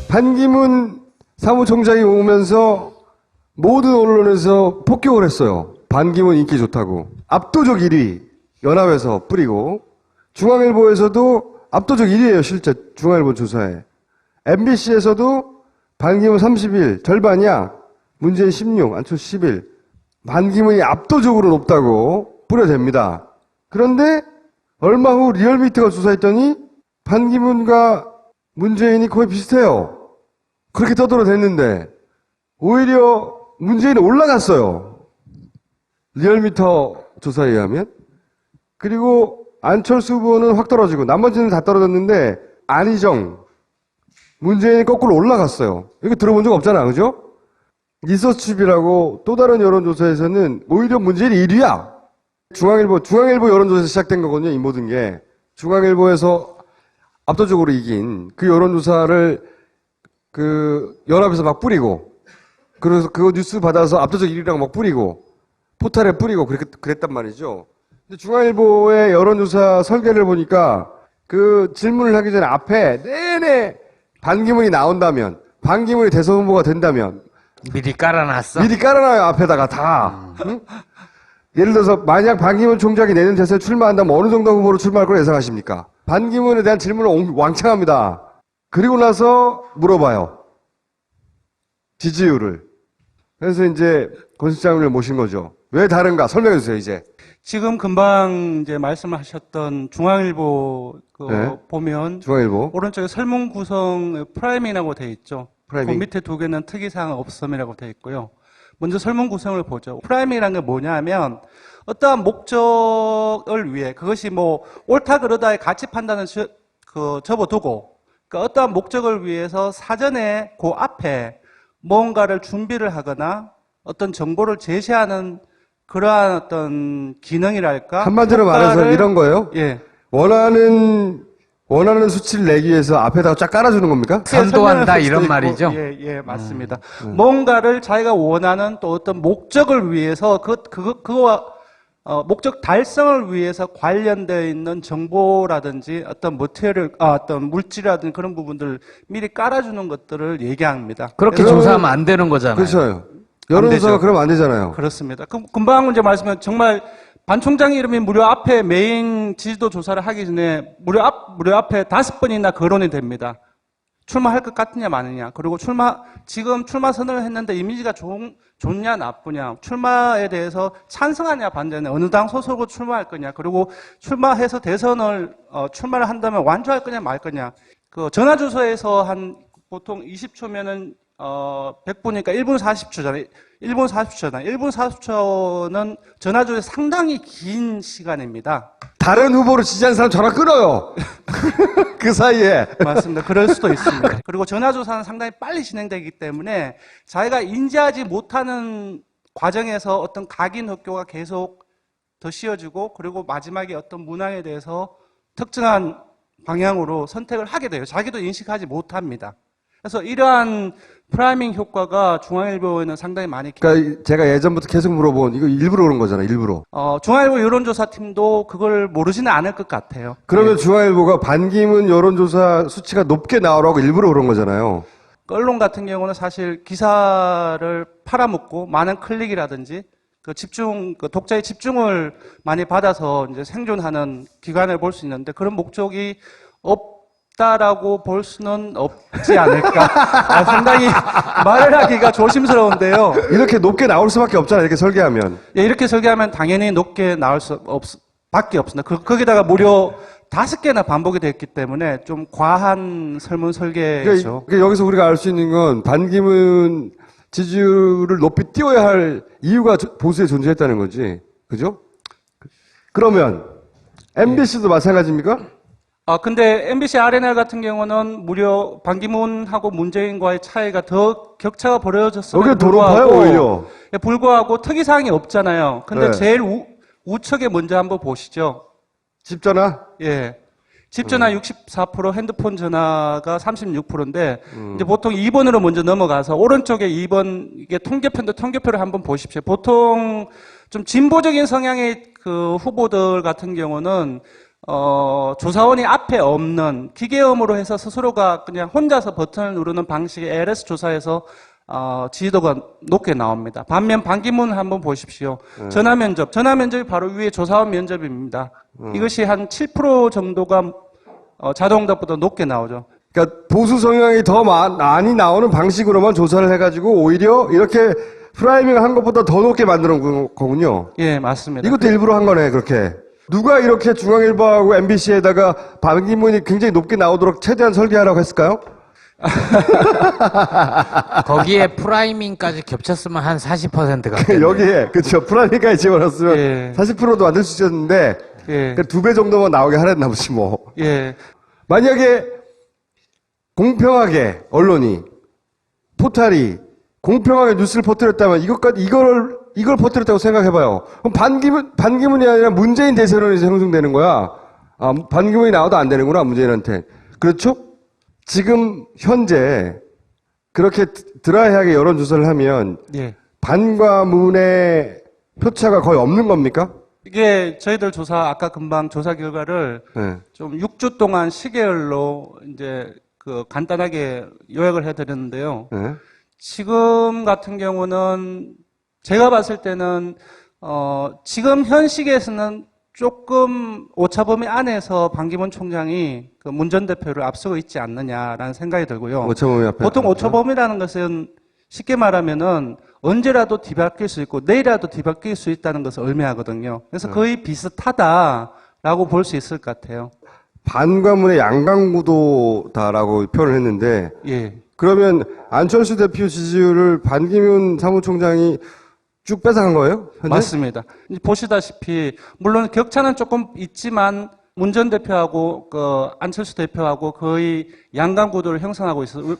반기문 사무총장이 오면서 모든 언론에서 폭격을 했어요. 반기문 인기 좋다고. 압도적 1위 연합에서 뿌리고 중앙일보에서도 압도적 1위예요. 실제 중앙일보 조사에. MBC에서도 반기문 31 절반이야. 문재인 16, 안철수 11. 반기문이 압도적으로 높다고 뿌려댑니다. 그런데 얼마 후 리얼미터가 조사했더니 반기문과 문재인이 거의 비슷해요. 그렇게 떠들어댔는데 오히려 문재인이 올라갔어요. 리얼미터 조사에 의하면. 그리고 안철수 후보는 확 떨어지고 나머지는 다 떨어졌는데 안희정, 문재인이 거꾸로 올라갔어요. 이거 들어본 적 없잖아, 그죠? 리서치비라고 또 다른 여론조사에서는 오히려 문재인이 1위야. 중앙일보 여론조사에서 시작된 거거든요, 이 모든 게. 중앙일보에서 압도적으로 이긴 그 여론조사를 그 연합에서 막 뿌리고, 그래서 그거 뉴스 받아서 압도적 1위라고 막 뿌리고, 포탈에 뿌리고 그랬단 말이죠. 근데 중앙일보의 여론조사 설계를 보니까 그 질문을 하기 전에 앞에 내내 반기문이 나온다면, 반기문이 대선 후보가 된다면, 미리 깔아놨어? 미리 깔아놔요, 앞에다가 다. 응? 예를 들어서 만약 반기문 총장이 내년 대선에 출마한다면 어느 정도 후보로 출마할 거로 예상하십니까? 반기문에 대한 질문을 왕창 합니다. 그리고 나서 물어봐요. 지지율을. 그래서 이제 권 실장님을 모신 거죠. 왜 다른가? 설명해 주세요, 이제. 지금 금방 이제 말씀을 하셨던 중앙일보 네. 보면 중앙일보. 오른쪽에 설문 구성 프라이밍이라고 되어 있죠. 프라이밍. 그 밑에 두 개는 특이사항 없음이라고 되어 있고요. 먼저 설문 구성을 보죠. 프라이밍이라는 게 뭐냐면 어떠한 목적을 위해 그것이 뭐 옳다 그르다의 가치 판단은 접어두고 그러니까 어떠한 목적을 위해서 사전에 그 앞에 뭔가를 준비를 하거나 어떤 정보를 제시하는 그러한 어떤 기능이랄까? 한마디로 말해서 이런 거예요? 예. 원하는 수치를 내기 위해서 앞에다가 쫙 깔아주는 겁니까? 선도한다 이런 말이죠? 예, 맞습니다. 뭔가를 자기가 원하는 또 어떤 목적을 위해서 그거와 목적 달성을 위해서 관련되어 있는 정보라든지 어떤 어떤 물질이라든지 그런 부분들을 미리 깔아주는 것들을 얘기합니다. 그렇게 조사하면 안 되는 거잖아요. 그렇죠. 여론조사가 그러면 안 되잖아요. 그렇습니다. 금방 이제 말씀한 정말 반 총장 이름이 무려 앞에 메인 지지도 조사를 하기 전에 무려 앞에 5번이나 거론이 됩니다. 출마할 것 같으냐 마느냐. 그리고 지금 출마 선언을 했는데 이미지가 좋냐 나쁘냐. 출마에 대해서 찬성하냐 반대냐. 어느 당 소속으로 출마할 거냐. 그리고 출마해서 대선을 출마를 한다면 완주할 거냐 말 거냐. 그 전화주소에서 한 보통 20초면은 100분이니까 1분 40초잖아요. 1분 40초잖아요. 1분 40초는 전화주에 상당히 긴 시간입니다. 다른 후보를 지지하는 사람 전화 끊어요. 그 사이에. 맞습니다. 그럴 수도 있습니다. 그리고 전화조사는 상당히 빨리 진행되기 때문에 자기가 인지하지 못하는 과정에서 어떤 각인 흑교가 계속 더 씌워지고 그리고 마지막에 어떤 문항에 대해서 특정한 방향으로 선택을 하게 돼요. 자기도 인식하지 못합니다. 그래서 이러한 프라이밍 효과가 중앙일보에는 상당히 많이 그러니까 제가 예전부터 계속 물어본 이거 일부러 그런 거잖아요. 일부러. 중앙일보 여론조사팀도 그걸 모르지는 않을 것 같아요. 그러면 중앙일보가 반기문 여론조사 수치가 높게 나오라고 일부러 그런 거잖아요. 언론 같은 경우는 사실 기사를 팔아먹고 많은 클릭이라든지 독자의 집중을 많이 받아서 이제 생존하는 기관을 볼 수 있는데 그런 목적이 없다라고 볼 수는 없지 않을까. 상당히 말을 하기가 조심스러운데요. 이렇게 높게 나올 수밖에 없잖아요. 이렇게 설계하면. 예, 이렇게 설계하면 당연히 높게 나올 밖에 없습니다. 거기다가 무려 5개나 반복이 됐기 때문에 좀 과한 설문 설계죠. 그러니까 여기서 우리가 알 수 있는 건 반기문 지지율을 높이 띄워야 할 이유가 보수에 존재했다는 거지. 그죠? 그러면 MBC도 마찬가지입니까? 근데 MBC RNL 같은 경우는 무려 반기문하고 문재인과의 차이가 더 격차가 벌어졌음에도 여기 더 높아요, 오히려. 불구하고 특이사항이 없잖아요. 근데 네. 제일 우측에 먼저 한번 보시죠. 집전화? 예. 집전화 64%, 핸드폰 전화가 36%인데, 이제 보통 2번으로 먼저 넘어가서, 오른쪽에 2번, 이게 통계표를 한번 보십시오. 보통 좀 진보적인 성향의 그 후보들 같은 경우는, 조사원이 앞에 없는 기계음으로 해서 스스로가 그냥 혼자서 버튼을 누르는 방식의 ALS 조사에서 지지도가 높게 나옵니다. 반면 반기문 한번 보십시오. 전화 면접이 바로 위에 조사원 면접입니다. 이것이 한 7% 정도가 자동응답보다 높게 나오죠. 그러니까 보수 성향이 더 많이 나오는 방식으로만 조사를 해가지고 오히려 이렇게 프라이밍 한 것보다 더 높게 만드는 거군요. 예, 맞습니다. 이것도 일부러 한 거네, 그렇게. 누가 이렇게 중앙일보하고 MBC에다가 반기문이 굉장히 높게 나오도록 최대한 설계하라고 했을까요? 거기에 프라이밍까지 겹쳤으면 한 40%가 됐네. 여기에, 그쵸. 프라이밍까지 집어넣었으면 예. 40%도 안 될 수 있었는데, 예. 그 2배 정도만 나오게 하랬나 보지, 뭐. 예. 만약에 공평하게 언론이, 포탈이 공평하게 뉴스를 퍼뜨렸다면 이걸 퍼뜨렸다고 생각해봐요. 그럼 반기문이 아니라 문재인 대세론이 형성되는 거야. 아, 반기문이 나와도 안 되는구나, 문재인한테. 그렇죠? 지금 현재 그렇게 드라이하게 여론조사를 하면 예. 반과 문의 표차가 거의 없는 겁니까? 이게 저희들 아까 금방 조사 결과를 네. 좀 6주 동안 시계열로 이제 간단하게 요약을 해드렸는데요. 네. 지금 같은 경우는 제가 봤을 때는 지금 현 시기에서는 조금 오차범위 안에서 반기문 총장이 그 문 전 대표를 앞서고 있지 않느냐라는 생각이 들고요. 오차범위 앞에. 보통 오차범위라는 것은 쉽게 말하면은 언제라도 뒤바뀔 수 있고 내일이라도 뒤바뀔 수 있다는 것을 의미하거든요. 그래서 거의 비슷하다라고 볼 수 있을 것 같아요. 반과 문의 양강구도다라고 표현을 했는데, 예. 그러면 안철수 대표 지지율을 반기문 사무총장이 쭉 뺏어간 거예요? 현재? 맞습니다. 이제 보시다시피 물론 격차는 조금 있지만 문 전 대표하고 안철수 대표하고 거의 양강 구도를 형성하고 있어서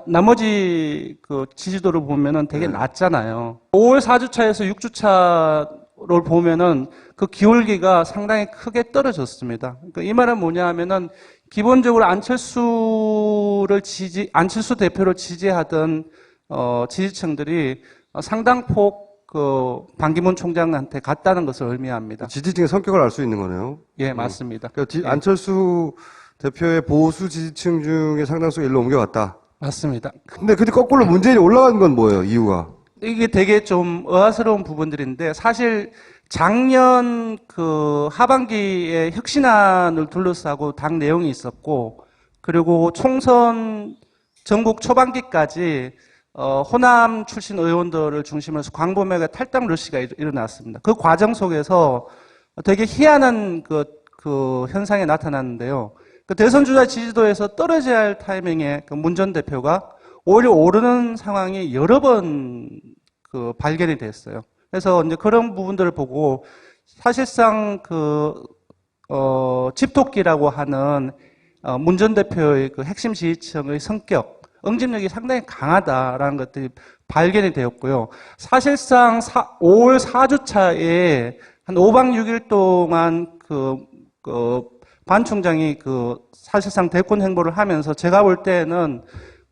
나머지 지지도를 보면은 되게 낮잖아요. 5월 4주차에서 6주차를 보면은 그 기울기가 상당히 크게 떨어졌습니다. 그러니까 이 말은 뭐냐 하면은 기본적으로 안철수 대표를 지지하던 지지층들이 상당폭 반기문 총장한테 갔다는 것을 의미합니다. 지지층의 성격을 알 수 있는 거네요. 예, 맞습니다. 그러니까 예. 안철수 대표의 보수 지지층 중에 상당수가 일로 옮겨갔다. 맞습니다. 근데 거꾸로 문재인이 올라간 건 뭐예요, 이유가? 이게 되게 좀 의아스러운 부분들인데 사실 작년 하반기에 혁신안을 둘러싸고 당 내용이 있었고 그리고 총선 전국 초반기까지 호남 출신 의원들을 중심으로 해서 광범위하게 탈당 러시가 일어났습니다. 그 과정 속에서 되게 희한한 현상이 나타났는데요. 대선 주자 지지도에서 떨어져야 할 타이밍에 문 전 대표가 오히려 오르는 상황이 여러 번 발견이 됐어요. 그래서 이제 그런 부분들을 보고 사실상 집토끼라고 하는 문 전 대표의 핵심 지지층의 성격, 응집력이 상당히 강하다라는 것들이 발견이 되었고요. 사실상 5월 4주차에 한 5박 6일 동안 반 총장이 사실상 대권 행보를 하면서 제가 볼 때는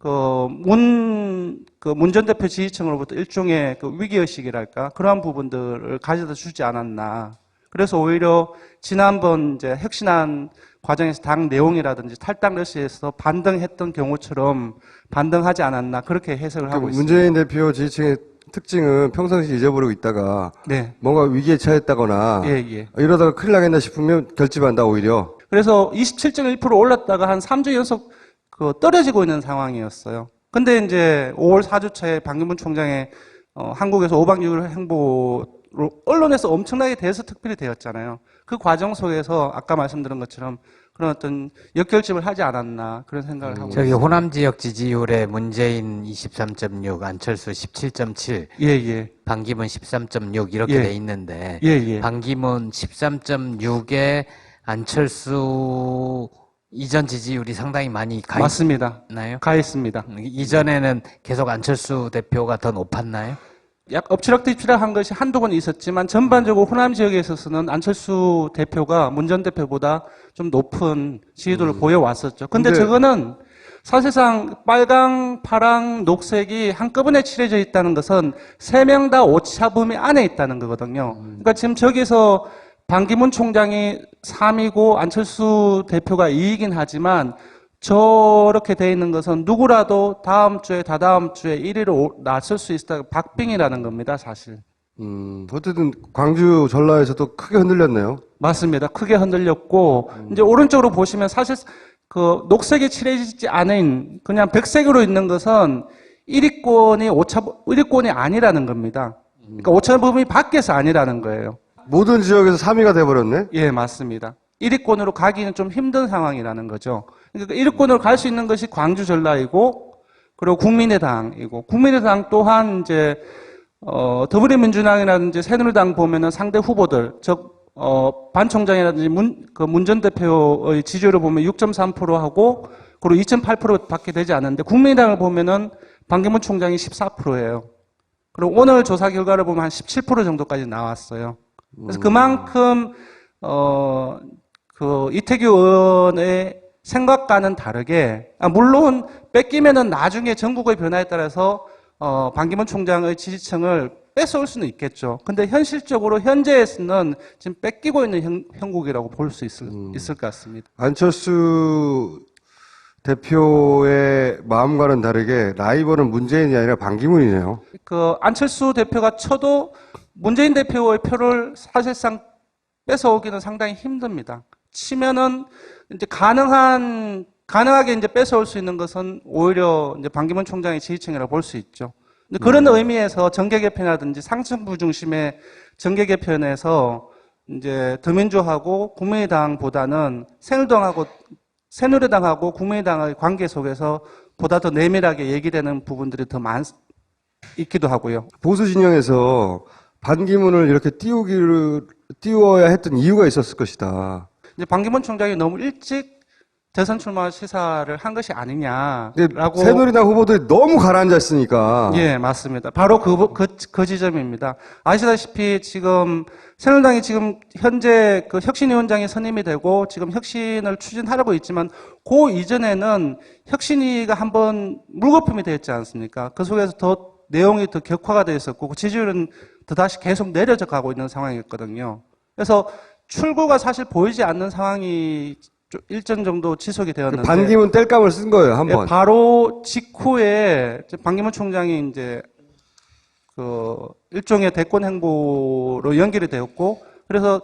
문 전 대표 지지층으로부터 일종의 위기의식이랄까 그러한 부분들을 가져다 주지 않았나. 그래서 오히려 지난번 이제 혁신안 과정에서 당 내용이라든지 탈당 러시에서 반등했던 경우처럼 반등하지 않았나 그렇게 해석을 하고 있습니다. 문재인 대표 지지층의 특징은 평상시 잊어버리고 있다가 네. 뭔가 위기에 처했다거나 예. 이러다가 큰일 나겠나 싶으면 결집한다 오히려. 그래서 27.1% 올랐다가 한 3주 연속 떨어지고 있는 상황이었어요. 근데 이제 5월 4주차에 반기문 총장의 한국에서 5박 6일 행보로 언론에서 엄청나게 대서특필이 되었잖아요. 그 과정 속에서 아까 말씀드린 것처럼 그런 어떤 역결집을 하지 않았나 그런 생각을 하고 저기 있습니다. 호남 지역 지지율에 문재인 23.6, 안철수 17.7, 예. 반기문 13.6 이렇게 예. 돼 있는데 예. 반기문 13.6에 안철수 이전 지지율이 상당히 많이 가 맞습니다. 있나요? 가 있습니다. 이전에는 계속 안철수 대표가 더 높았나요? 약 엎치락뒤치락한 것이 한두 번 있었지만 전반적으로 호남 지역에 있어서는 안철수 대표가 문 전 대표보다 좀 높은 지지도를 보여왔었죠. 근데 저거는 사실상 빨강, 파랑, 녹색이 한꺼번에 칠해져 있다는 것은 세 명 다 오차범위 안에 있다는 거거든요. 그러니까 지금 저기서 반기문 총장이 3위고 안철수 대표가 2위긴 하지만 저렇게 돼 있는 것은 누구라도 다음 주에 다다음 주에 1위로 나설 수 있다. 박빙이라는 겁니다, 사실. 어쨌든 광주 전라에서도 크게 흔들렸네요. 맞습니다. 크게 흔들렸고 이제 오른쪽으로 보시면 사실 그 녹색이 칠해지지 않은 그냥 백색으로 있는 것은 1위권이 아니라는 겁니다. 그러니까 오차 범위 밖에서 아니라는 거예요. 모든 지역에서 3위가 돼버렸네. 예, 맞습니다. 1위권으로 가기는 좀 힘든 상황이라는 거죠. 그러니까 1위권으로 갈 수 있는 것이 광주 전라이고, 그리고 국민의당이고, 국민의당 또한 이제, 더불어민주당이라든지 새누리당 보면은 상대 후보들, 즉, 반 총장이라든지 문 전 대표의 지지율을 보면 6.3%하고, 그리고 2.8%밖에 되지 않는데, 국민의당을 보면은 반기문 총장이 14%예요. 그리고 오늘 조사 결과를 보면 한 17% 정도까지 나왔어요. 그래서 그만큼, 이태규 의원의 생각과는 다르게, 물론 뺏기면은 나중에 전국의 변화에 따라서, 반기문 총장의 지지층을 뺏어올 수는 있겠죠. 근데 현실적으로 현재에서는 지금 뺏기고 있는 형국이라고 볼 수 있을 것 같습니다. 안철수 대표의 마음과는 다르게 라이벌은 문재인이 아니라 반기문이네요. 안철수 대표가 쳐도 문재인 대표의 표를 사실상 뺏어오기는 상당히 힘듭니다. 치면은 이제 가능하게 이제 뺏어올 수 있는 것은 오히려 이제 반기문 총장의 지지층이라고 볼 수 있죠. 근데 그런 의미에서 정계 개편이라든지 상층부 중심의 정계 개편에서 이제 더민주하고 국민의당보다는 새누리당하고 국민의당의 관계 속에서 보다 더 내밀하게 얘기되는 부분들이 더 있기도 하고요. 보수 진영에서 반기문을 이렇게 띄워야 했던 이유가 있었을 것이다. 이제 반기문 총장이 너무 일찍 대선 출마 시사를 한 것이 아니냐라고. 새누리당 후보들이 너무 가라앉아 있으니까. 예, 맞습니다. 바로 그 지점입니다. 아시다시피 지금 새누리당이 지금 현재 그 혁신위원장이 선임이 되고 지금 혁신을 추진하려고 있지만 그 이전에는 혁신위가 한번 물거품이 되었지 않습니까? 그 속에서 더 내용이 더 격화가 되어 있었고 그 지지율은 더다시 계속 내려져 가고 있는 상황이었거든요. 그래서 출구가 사실 보이지 않는 상황이 일정 정도 지속이 되었는데 반기문 뗄감을 쓴 거예요, 한 번. 예, 바로 직후에 반기문 총장이 이제 일종의 대권 행보로 연결이 되었고 그래서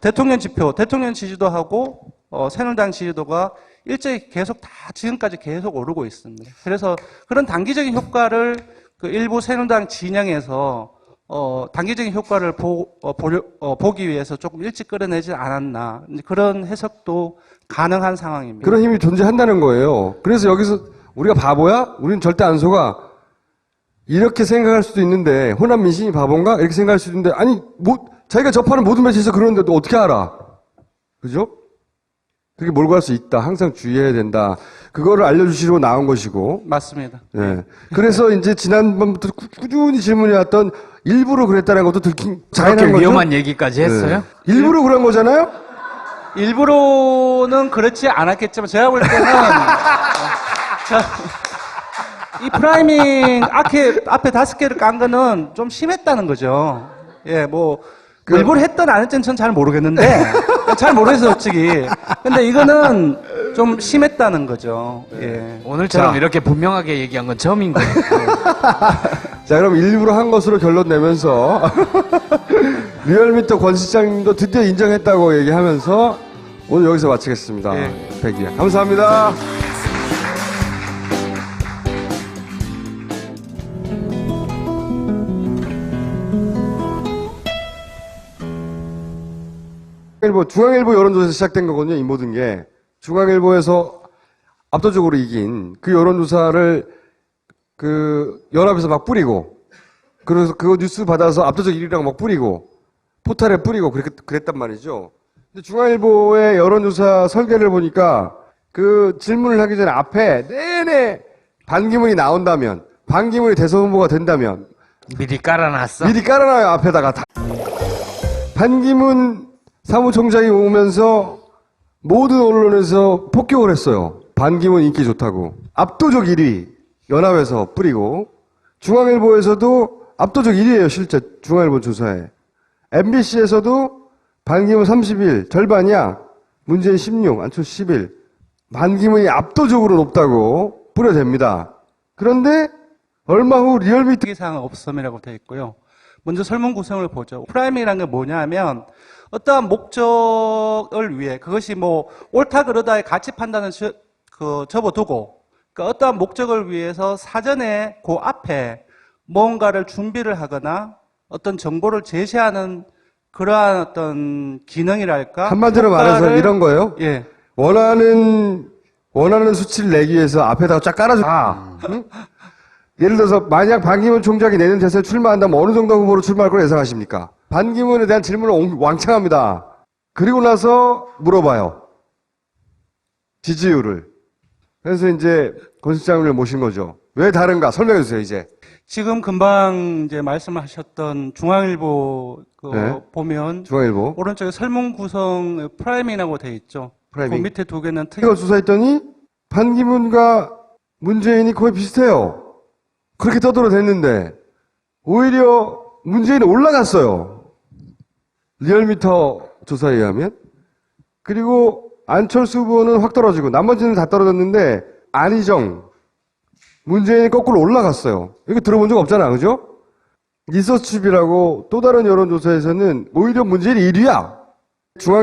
대통령 지지도 하고 새누리당 지지도가 일제히 계속 다 지금까지 계속 오르고 있습니다. 그래서 그런 단기적인 효과를 그 일부 새누리당 진영에서 단기적인 효과를 보기 위해서 조금 일찍 끌어내지 않았나 그런 해석도 가능한 상황입니다. 그런 힘이 존재한다는 거예요. 그래서 여기서 우리가 바보야? 우리는 절대 안 속아. 이렇게 생각할 수도 있는데 호남 민심이 바본가? 이렇게 생각할 수도 있는데 아니 자기가 접하는 모든 매체에서 그러는데 또 어떻게 알아? 그죠? 그게 몰고 갈 수 있다. 항상 주의해야 된다. 그거를 알려주시려고 나온 것이고. 맞습니다. 네. 그래서 이제 지난번부터 꾸준히 질문해왔던 일부러 그랬다는 것도 그렇게 위험한 얘기까지 했어요? 네. 일부러 그런 거잖아요? 일부러는 그렇지 않았겠지만 제가 볼 때는 이 프라이밍 앞에 5개를 깐 거는 좀 심했다는 거죠. 예, 일부러 했던 안 했던 전 잘 모르겠는데 잘 모르겠어요, 솔직히. 근데 이거는 좀 심했다는 거죠. 예. 오늘처럼 이렇게 분명하게 얘기한 건 처음인 거예요. 자, 그럼 일부러 한 것으로 결론 내면서 리얼미터 권 실장님도 드디어 인정했다고 얘기하면서 오늘 여기서 마치겠습니다. 예. 백이야. 감사합니다. 중앙일보 여론조사에서 시작된 거거든요, 이 모든 게. 중앙일보에서 압도적으로 이긴 그 여론조사를 연합에서 막 뿌리고, 그래서 그거 뉴스 받아서 압도적 1위라고 막 뿌리고, 포탈에 뿌리고 그랬단 말이죠. 근데 중앙일보의 여론조사 설계를 보니까 그 질문을 하기 전에 앞에 내내 반기문이 나온다면, 반기문이 대선 후보가 된다면, 미리 깔아놨어? 미리 깔아놔요, 앞에다가. 반기문 사무총장이 오면서 모든 언론에서 폭격을 했어요. 반기문 인기 좋다고. 압도적 1위 연합에서 뿌리고 중앙일보에서도 압도적 1위예요. 실제 중앙일보 조사에. MBC에서도 반기문 31, 절반이야. 문재인 16, 안철수 11. 반기문이 압도적으로 높다고 뿌려댑니다. 그런데 얼마 후 리얼미터 특이사항은 없음이라고 되어 있고요. 먼저 설문 구성을 보죠. 프라임이라는 게 뭐냐 하면 어떠한 목적을 위해 그것이 뭐 옳다 그르다의 가치 판단은 접어두고 그러니까 어떠한 목적을 위해서 사전에 그 앞에 뭔가를 준비를 하거나 어떤 정보를 제시하는 그러한 어떤 기능이랄까 한마디로 말해서 효과를- 이런 거예요. 예. 원하는 수치를 내기 위해서 앞에다가 쫙 깔아줘. 응? 예를 들어서 만약 반기문 총장이 내년 대선에 출마한다면 어느 정도 후보로 출마할 걸 예상하십니까? 반기문에 대한 질문을 왕창 합니다. 그리고 나서 물어봐요. 지지율을. 그래서 이제 권 실장을 모신 거죠. 왜 다른가? 설명해 주세요, 이제. 지금 금방 이제 말씀하셨던 중앙일보 네. 보면 중앙일보. 오른쪽에 설문 구성 프라이밍이라고 되어 있죠. 프라이밍. 그 밑에 두 개는 이걸 수사했더니 반기문과 문재인이 거의 비슷해요. 그렇게 떠들어댔는데 오히려 문재인이 올라갔어요. 리얼미터 조사에 의하면. 그리고 안철수 후보는 확 떨어지고 나머지는 다 떨어졌는데 안희정, 문재인이 거꾸로 올라갔어요. 이거 들어본 적 없잖아, 그죠? 리서치비라고 또 다른 여론조사에서는 오히려 문재인이 1위야. 중앙